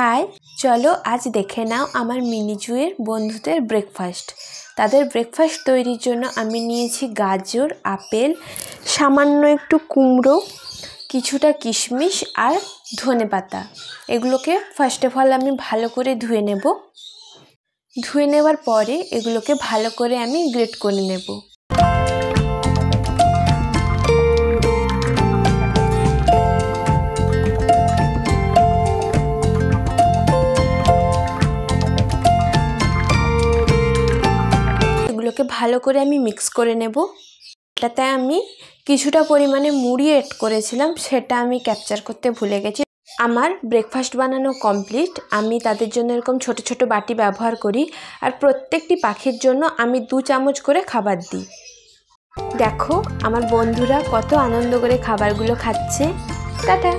हाय चलो आज देखे नाओ आमार मिनिजुएर बंधुदेर ब्रेकफास्ट। तादेर ब्रेकफास्ट तैरिर जोन्नो आमी नियेछि गाजर, आपेल, सामान्य एकटु कुमड़ो, किछुटा किशमिश और धनेपाता। एगुलोके फार्स्ट अफ अल आमी भालो करे धुए नेब। धुए नेवार परे एगुलोके भालो करे आमी ग्रेट करे नेब। এগুলোকে ভালো করে আমি মিক্স করে নেব। এটাতে আমি কিছুটা পরিমাণে মুড়ি এড করেছিলাম, সেটা আমি ক্যাপচার করতে ভুলে গেছি। আমার ব্রেকফাস্ট বানানো কমপ্লিট। আমি তাদের জন্য এরকম ছোট ছোট বাটি ব্যবহার করি আর প্রত্যেকটি পাখির জন্য আমি 2 চামচ করে খাবার দিই। দেখো আমার বন্ধুরা কত আনন্দ করে খাবারগুলো খাচ্ছে। টাটা।